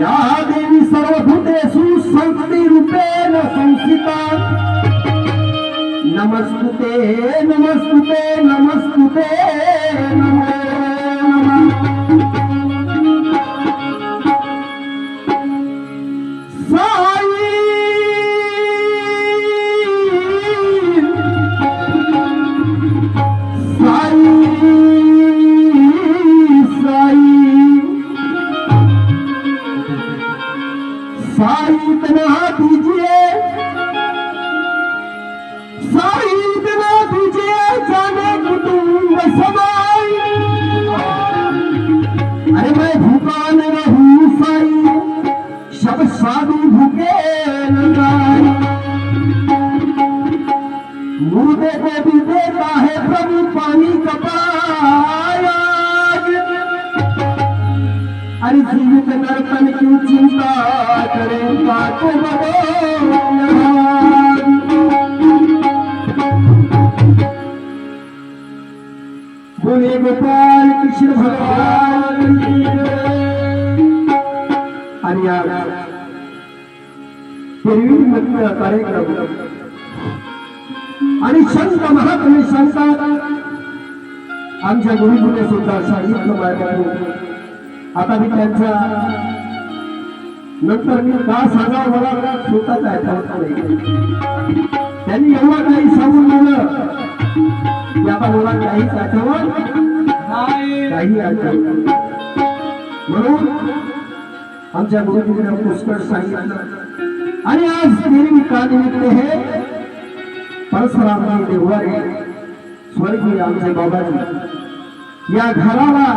या देवी सर्वभूतेषु संस्कृतिरूपेण संस्थिता नमस्तुते नमस्तुते नमस्तुते नमो नमः। साई साई साई साई इतना दीजिए, साई इतना दीजिए जाने कुटुंब समाई। अरे मैं भूखा न रहूं साई, सब साधु भूखे न जाए। मुर्दे को भी देता है प्रभु पानी का पाया। अरे जीवित नर्तन की चिंता करें को बोले गोपाल कृष्ण भगवान। आणि पूर्वी मधला कार्यक्रम आणि संत महात्मे सांगतात, आमच्या गुरुजीने सुद्धा सांगितलं माझ्याकडून. आता मी त्यांच्या नंतर मी का सांगावं मला स्वतःच आठवत नाही. त्यांनी एवढं काही सांगून दिलं की आता मला काहीच आठवत काही आठवत. म्हणून आमच्या गुरुजीने पुष्कळ सांगितलं. आणि आज निर्मिकानिमित्त हे परशुरामजी देववारे स्वर्गीय आमचे बाबाजी या घराला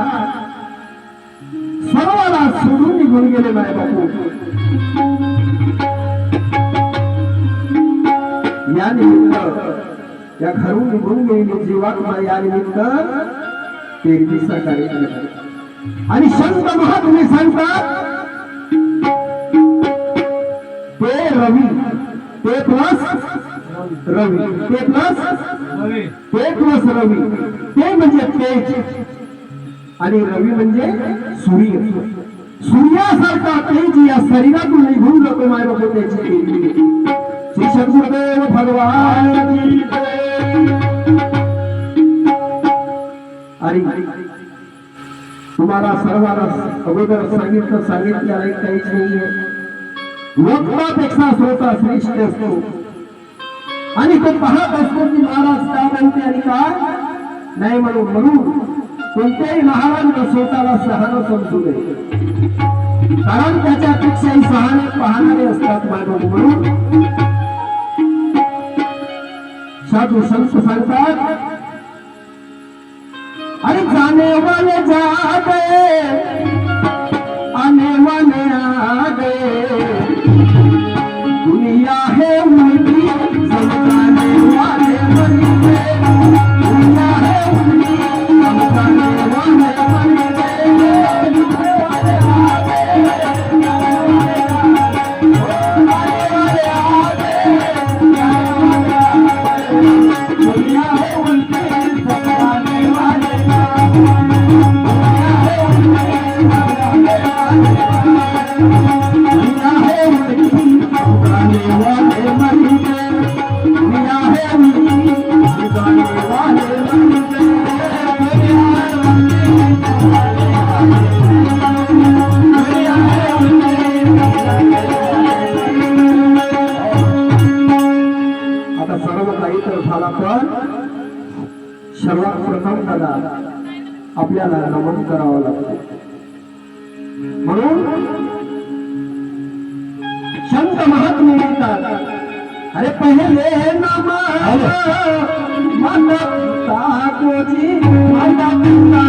सर्वांना सोडून निघून गेले माय बापू. या निमित्त या घरून निघून गेलेली जीवात्मा या निमित्त तेरवीचा कार्यक्रम. आणि संत महात्मे सांगतात, ते रवी ते प्लस रवी ते प्लस रवी ते म्हणजे तेज आणि रवी म्हणजे सूर्य. सूर्यासारखा तेज या शरीरातून निघून जातो माय बाबा त्याची. श्री सद्गुरुदेव भगवान की जय. आणि तुम्हाला सर्वांना अगोदर सांगितलं काहीच नाहीये. वक्तापेक्षा श्रोता श्रेष्ठ असतो. आणि तो पाहत असतो की महाराज काय म्हणते आणि काय नाही. म्हणून कोणत्याही महाराजांना स्वतःला शहाणा समजू नये, कारण त्याच्यापेक्षाही शहाणे पाहणारे असतात मानव. म्हणून साधू संत सांगतात, अरे जाने वाले जा गए आने वाले आ गए, दुनिया है उनकी समझाने वाले मर गए, दुनिया है उनकी समझाने वाले मर गए, दुनिया है उनकी समझाने वाले आता सर्व काही तर झाला, पण सर्वात प्रथम त्याला आपल्याला नमन करावं लागतं. म्हणून संत महात्मे म्हणतात, अरे पहिले नमन माता पिता को जी, माता पिता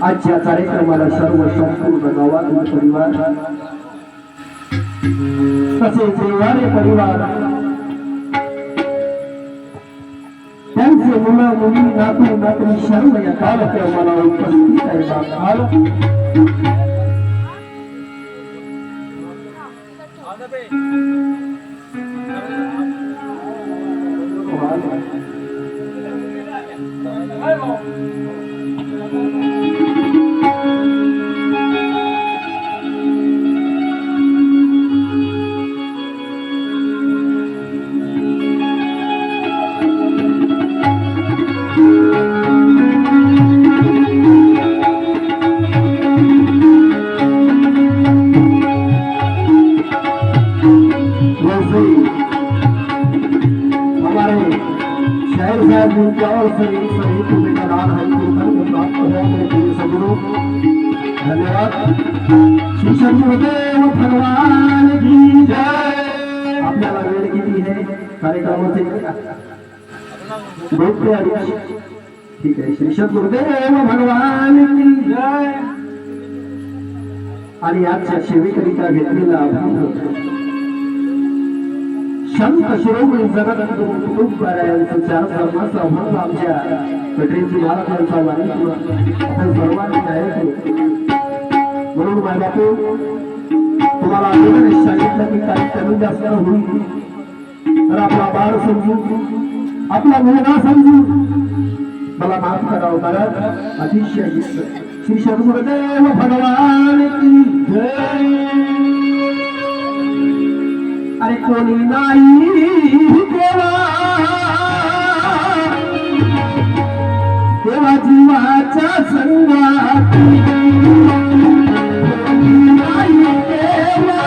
आजच्या कार्यक्रमाला सर्व संपूर्ण गावातील परिवार तसेच येणारे परिवार त्यांचे मुलं मुली नातू नातू सर्व या कार्यक्रमाला उपस्थित आहे. धन्यवाद. श्री शंभुदेव भगवान की जय. आपल्याला वेळ किती आहे कार्यक्रमाचे? ठीक आहे. श्री शंभुदेव भगवान की जय. आणि आजच्या सेवेकरिता घेतलेला संत शिरोमणी जगद्गुरु तुकोबारायांचं चार धर्माचा अभंग आमच्या कटरीजी महाराजांचा वाणी आपण सर्वांनी ऐकलो. म्हणून माझ्या बापू तुम्हाला अगोदरच सांगितलं की काही कमी जास्त होईल तर आपला बाळ समजू, आपला मुलगा समजू मला माफ करावं. कारण अतिशय श्री शंभुदेव भगवान की जय. अरे कोणी नाही देवा देवा जीवाच्या संगात नाही देवा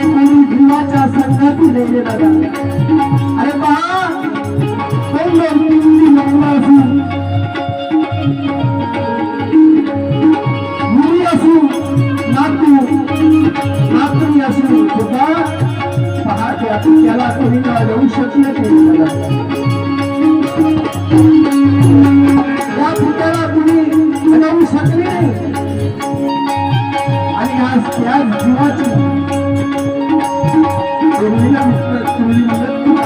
देवा जीवाच्या संगात कोणी नाही अरे बा मुली असू नातू नातू असू सुद्धा पहाटे त्याला कोणी जाऊ शकले त्या पुत्याला कुणी जाऊ शकले आणि आज त्याच जीवाची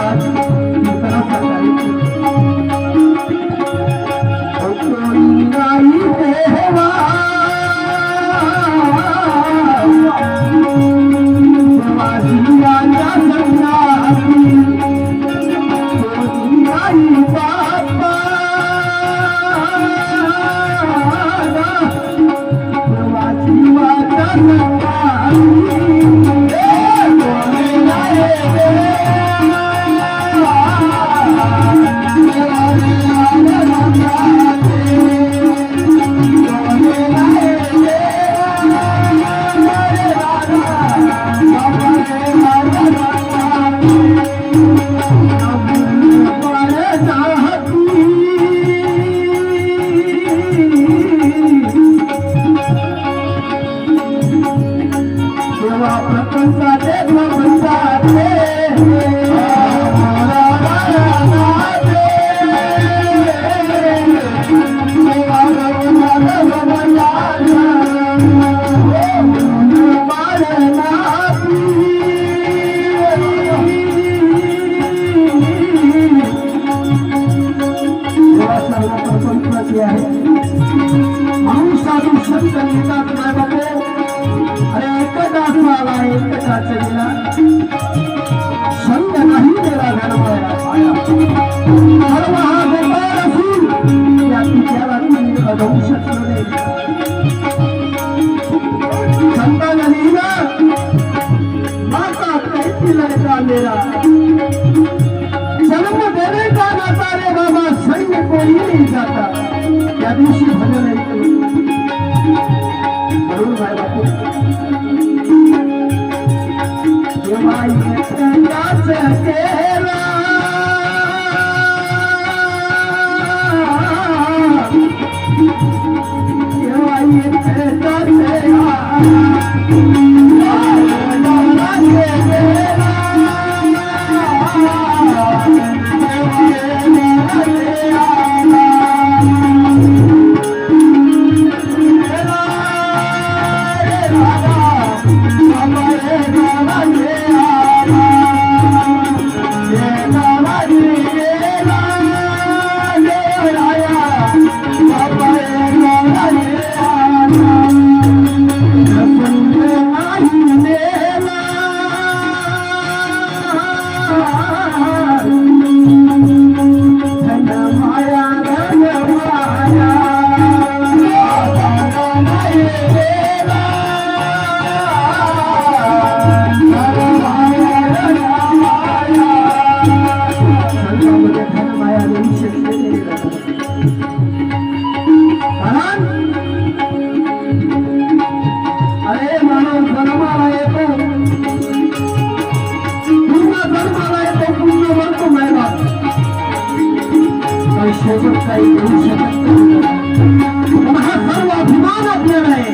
आज करायची आहे म्हणून साधू संत लिहितात काय बाबू अरे एकटा आला एकटा चलिला संत नाही त्याला घडवाया सर्व हा गोपाळ असून त्याला तुम्ही अडवू शकलो नाही संतांना लिहिलं माता कहती लड़का मेरा जन्म देने का नाता रे बाबा सैन्य कोई नहीं जाता त्या दिवशी भजन ऐकलं म्हणून भाई बापू देवा एकटाच केला देवा एकटाच काही करू शकत पण हा सर्व अभिमान आपल्याला आहे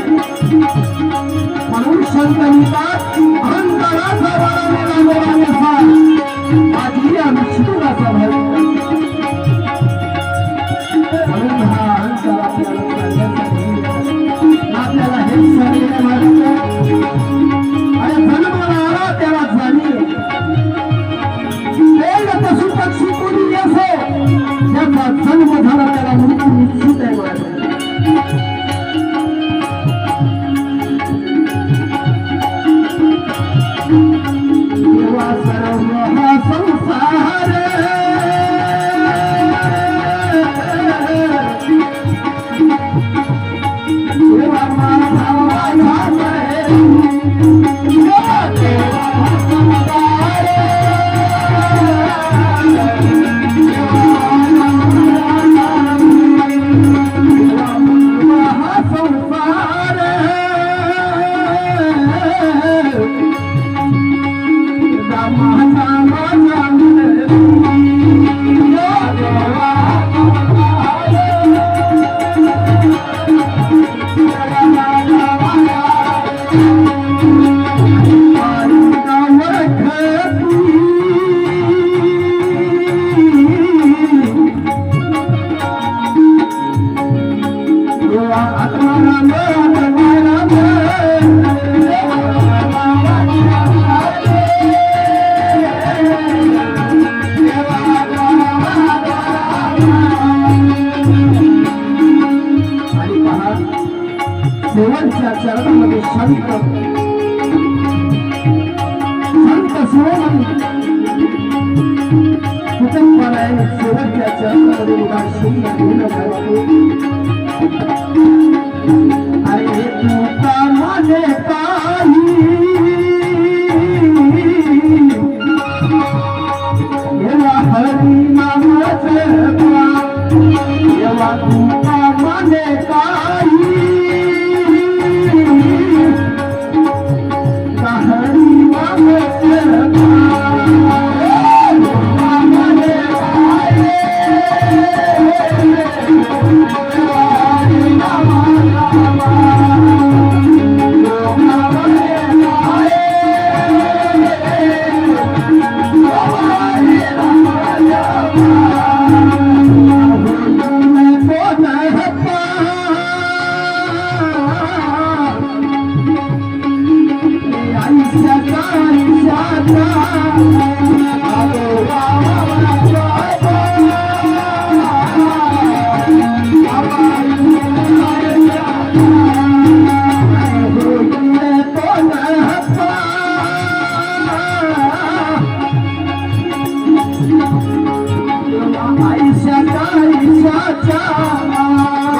म्हणून संत लिहितात अहंकाराचा वाढवलेला मोरानुसार माझी आम्ही शिवराचा भाव म्हणून हा अहंकार आपल्याला हेच सांगितलं वाटतं अरे जन्माला आला त्याला जाणीव पशु पक्षी कोणी असो ज्याचा जन्म झाला त्याला मृत्यू निश्चित आहे देवा सर्व हा संसार देवा माझा देवांच्या चरणामध्ये संत शिरोमणी कुटुंबाने शेवटच्या चरणामध्ये उदासीन अरे तू माझे काही हरी नामाचे देवा तू माझे काही Oh, देवाच्या